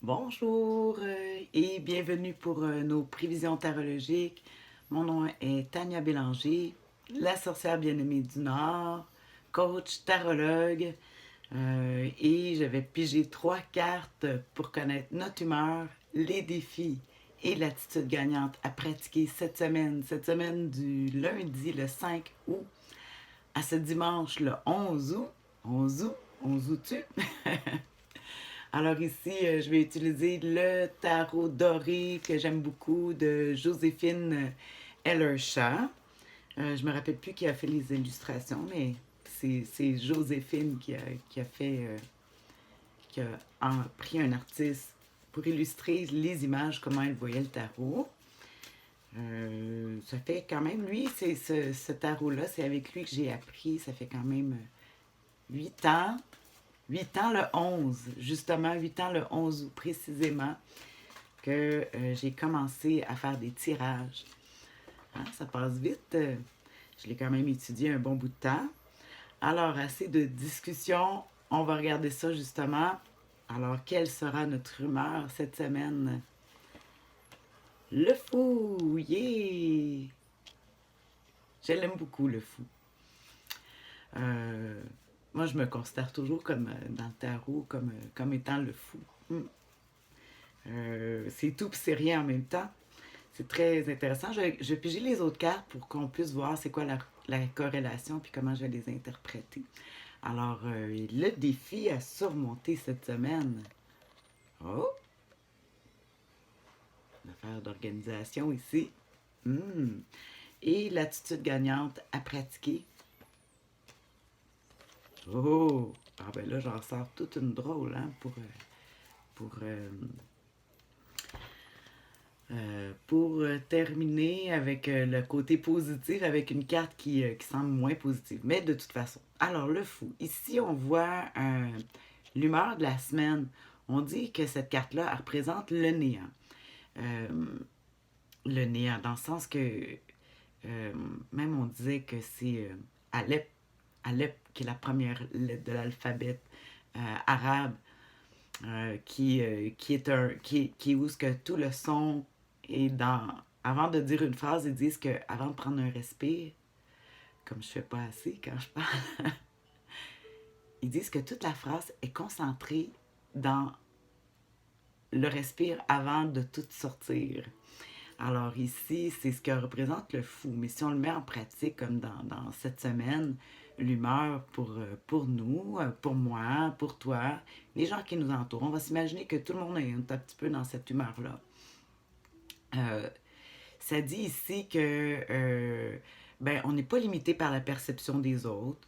Bonjour et bienvenue pour nos prévisions tarologiques. Mon nom est Tania Bélanger, la sorcière bien-aimée du Nord, coach tarologue et je vais piger 3 cartes pour connaître notre humeur, les défis et l'attitude gagnante à pratiquer cette semaine du lundi le 5 août à ce dimanche le 11 août. 11 août, 11 août-tu? Alors ici, je vais utiliser le tarot doré que j'aime beaucoup de Joséphine Ellershaw. Je me rappelle plus qui a fait les illustrations, mais c'est Joséphine qui a fait, qui a pris un artiste pour illustrer les images, comment elle voyait le tarot. Ça fait quand même, lui, c'est ce tarot-là, c'est avec lui que j'ai appris, ça fait quand même 8 ans. 8 ans le 11, justement 8 ans le 11 août précisément, que j'ai commencé à faire des tirages. Hein, ça passe vite. Je l'ai quand même étudié un bon bout de temps. Alors, assez de discussion. On va regarder ça justement. Alors, quelle sera notre humeur cette semaine? Le fou! Yeah! Je l'aime beaucoup, le fou. Euh, Moi, je me considère toujours comme dans le tarot, comme étant le fou. C'est tout puis c'est rien en même temps. C'est très intéressant. Je vais piger les autres cartes pour qu'on puisse voir c'est quoi la corrélation puis comment je vais les interpréter. Alors, le défi à surmonter cette semaine. Oh, l'affaire d'organisation ici. Hmm. Et l'attitude gagnante à pratiquer. Oh, ah ben là, j'en sors toute une drôle hein, pour terminer avec le côté positif, avec une carte qui semble moins positive. Mais de toute façon. Alors, le fou. Ici, on voit l'humeur de la semaine. On dit que cette carte-là, elle représente le néant. Euh, le néant, dans le sens que euh, même on disait que c'est Alep, Alep, qui est la première lettre de l'alphabet arabe, qui est où ce que tout le son est dans. Avant de dire une phrase, ils disent que avant de prendre un respire, comme je fais pas assez quand je parle, ils disent que toute la phrase est concentrée dans le respire avant de tout sortir. Alors ici, c'est ce que représente le fou. Mais si on le met en pratique, comme dans cette semaine, l'humeur pour nous, pour moi, pour toi, les gens qui nous entourent, on va s'imaginer que tout le monde est un petit peu dans cette humeur-là. Euh, Ça dit ici que ben, on n'est pas limité par la perception des autres,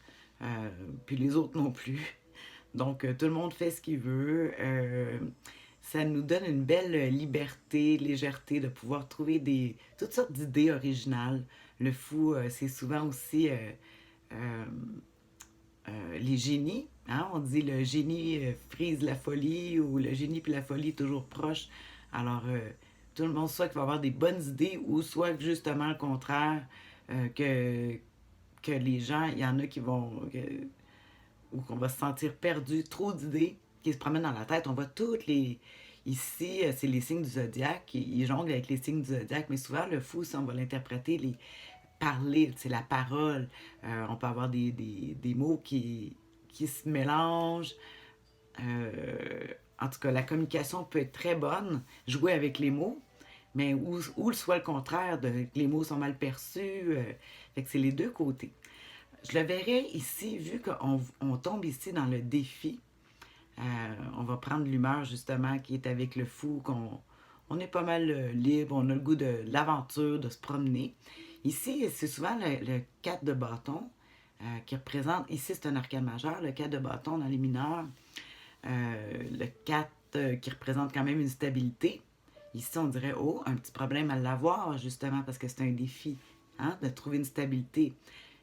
puis les autres non plus. Donc, tout le monde fait ce qu'il veut. Ça nous donne une belle liberté, légèreté de pouvoir trouver toutes sortes d'idées originales. Le fou, c'est souvent aussi euh, les génies. Hein? On dit le génie frise la folie ou le génie puis la folie toujours proche. Alors, tout le monde soit qu'il va avoir des bonnes idées ou soit justement le contraire, que les gens, il y en a qui vont, ou qu'on va se sentir perdu, trop d'idées qui se promènent dans la tête. On voit toutes les. Ici, c'est les signes du zodiaque. Ils jonglent avec les signes du zodiaque, mais souvent, le fou, ça, on va l'interpréter, parler, c'est la parole. On peut avoir des mots qui se mélangent. En tout cas, la communication peut être très bonne, jouer avec les mots, mais où soit le contraire, que les mots sont mal perçus. Fait que c'est les deux côtés. Je le verrais ici, vu qu'on tombe ici dans le défi. On va prendre l'humeur justement qui est avec le fou, qu'on on est pas mal libre, on a le goût de l'aventure, de se promener. Ici, c'est souvent le 4 de bâton qui représente, ici c'est un arcane majeur, le 4 de bâton dans les mineurs, le 4 qui représente quand même une stabilité. Ici, on dirait, oh, un petit problème à l'avoir, justement, parce que c'est un défi, hein, de trouver une stabilité.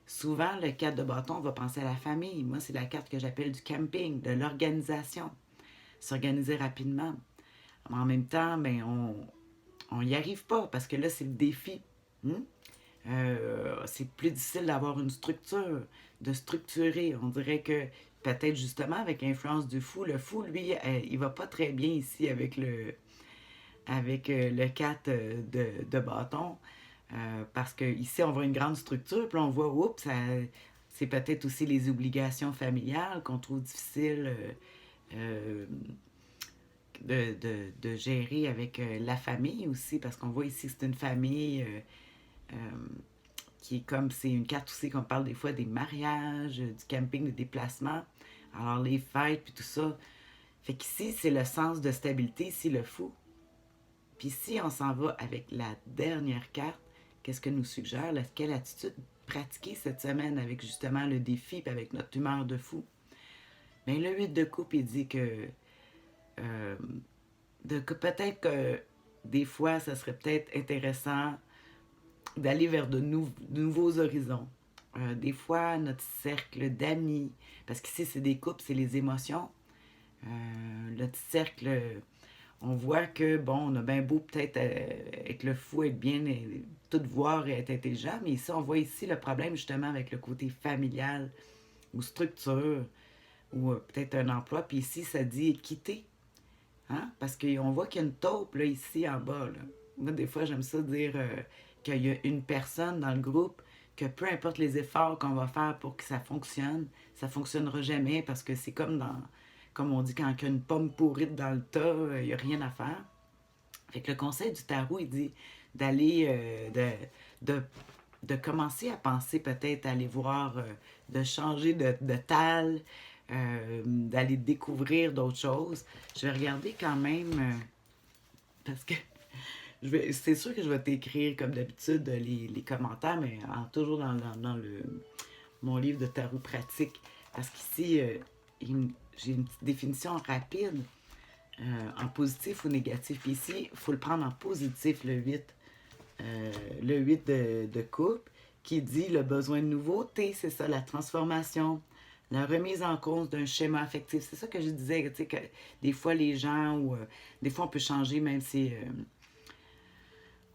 Souvent, le 4 de bâton, on va penser à la famille. Moi, c'est la carte que j'appelle du camping, de l'organisation. S'organiser rapidement. Mais en même temps, ben, on n'y arrive pas, parce que là, c'est le défi. Hmm? C'est plus difficile d'avoir une structure, de structurer. On dirait qu'il peut-être justement avec l'influence du fou. Le fou, lui, il va pas très bien ici avec le 4 de bâton. Parce que ici, on voit une grande structure, puis on voit, oups, c'est peut-être aussi les obligations familiales qu'on trouve difficiles euh, de gérer avec la famille aussi, parce qu'on voit ici que c'est une famille euh, qui est comme, c'est une carte aussi qu'on parle des fois des mariages, du camping, des déplacements, alors les fêtes, puis tout ça. Fait qu'ici, c'est le sens de stabilité, ici, le fou. Puis si on s'en va avec la dernière carte, qu'est-ce que nous suggère? Quelle attitude pratiquer cette semaine avec justement le défi et avec notre humeur de fou? Bien, le 8 de coupe, il dit euh, que peut-être que des fois, ça serait peut-être intéressant d'aller vers de nouveaux horizons. Des fois, notre cercle d'amis, parce qu'ici, c'est des couples, c'est les émotions. Notre cercle, on voit que, bon, on a bien beau peut-être être le fou, être bien, tout voir et être intelligent, mais ici, on voit ici le problème justement avec le côté familial ou structure ou peut-être un emploi. Puis ici, ça dit quitter. Hein? Parce qu'on voit qu'il y a une taupe là, ici en bas. Là. Moi, des fois, j'aime ça dire qu'il y a une personne dans le groupe que peu importe les efforts qu'on va faire pour que ça fonctionnera jamais parce que c'est comme on dit, quand il y a une pomme pourrite dans le tas, il n'y a rien à faire. Fait que le conseil du tarot, il dit d'aller, de, de commencer à penser peut-être à aller voir, de changer de tal, d'aller découvrir d'autres choses. Je vais regarder quand même, parce que c'est sûr que je vais t'écrire comme d'habitude les commentaires, mais toujours dans mon livre de tarot pratique. Parce qu'ici, j'ai une petite définition rapide en positif ou négatif. Puis ici, il faut le prendre en positif, le 8 de coupe, qui dit le besoin de nouveauté, c'est ça, la transformation, la remise en cause d'un schéma affectif. C'est ça que je disais, tu sais, que des fois les gens, ou des fois on peut changer, même si,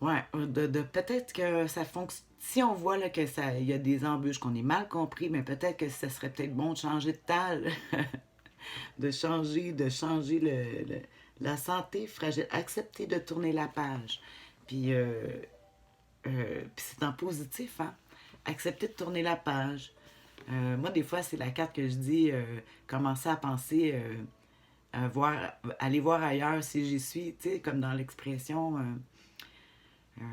ouais, peut-être que ça fonctionne. Si on voit là, que ça, il y a des embûches, qu'on est mal compris, mais peut-être que ça serait peut-être bon de changer de tal, de changer la santé fragile, accepter de tourner la page. Puis puis c'est en positif, hein? Accepter de tourner la page. Moi, des fois, c'est la carte que je dis commencer à penser, aller voir ailleurs si j'y suis, tu sais, comme dans l'expression. Euh,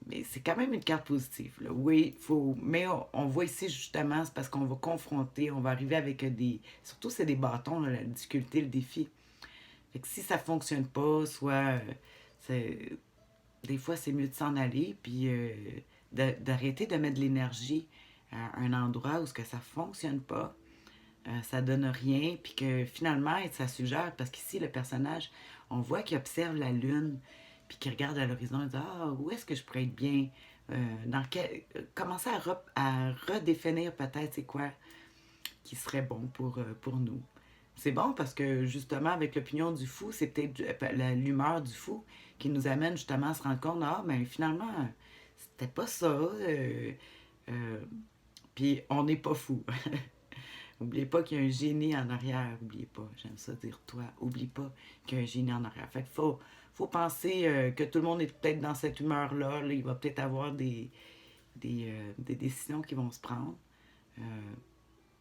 mais c'est quand même une carte positive. Là. Oui, faut. Mais on voit ici justement, c'est parce qu'on va confronter, on va arriver avec des. Surtout, c'est des bâtons, là, la difficulté, le défi. Fait que si ça fonctionne pas, soit. C'est, des fois, c'est mieux de s'en aller, puis d'arrêter de mettre de l'énergie à un endroit où ce que ça fonctionne pas, ça donne rien, puis que finalement, ça suggère, parce qu'ici, le personnage, on voit qu'il observe la lune, puis qu'il regarde à l'horizon et dit ah, où est-ce que je pourrais être bien commencer à redéfinir peut-être c'est quoi qui serait bon pour nous. C'est bon parce que justement, avec l'opinion du fou, c'est peut-être l'humeur du fou qui nous amène justement à se rendre compte, ah, mais finalement, c'était pas ça. Euh, Puis on n'est pas fou. N'oubliez pas qu'il y a un génie en arrière. N'oubliez pas, j'aime ça dire toi. Oublie pas qu'il y a un génie en arrière. Fait qu'il faut penser que tout le monde est peut-être dans cette humeur-là. Là, il va peut-être avoir des décisions qui vont se prendre. Euh,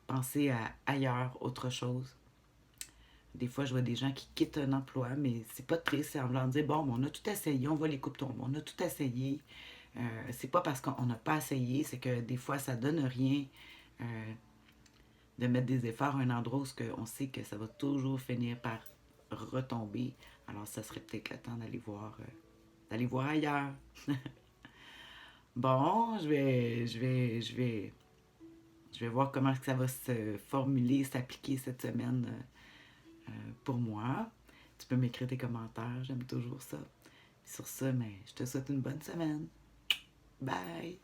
Penser à ailleurs, autre chose. Des fois, je vois des gens qui quittent un emploi, mais c'est pas triste, c'est en voulant dire bon, on a tout essayé, on va les couper tomber, on a tout essayé. C'est pas parce qu'on n'a pas essayé, c'est que des fois, ça donne rien de mettre des efforts à un endroit où on sait que ça va toujours finir par retomber. Alors, ça serait peut-être le temps d'aller voir ailleurs. Bon, je vais voir comment ça va se formuler, s'appliquer cette semaine pour moi. Tu peux m'écrire tes commentaires, j'aime toujours ça. Sur ça, mais je te souhaite une bonne semaine. Bye!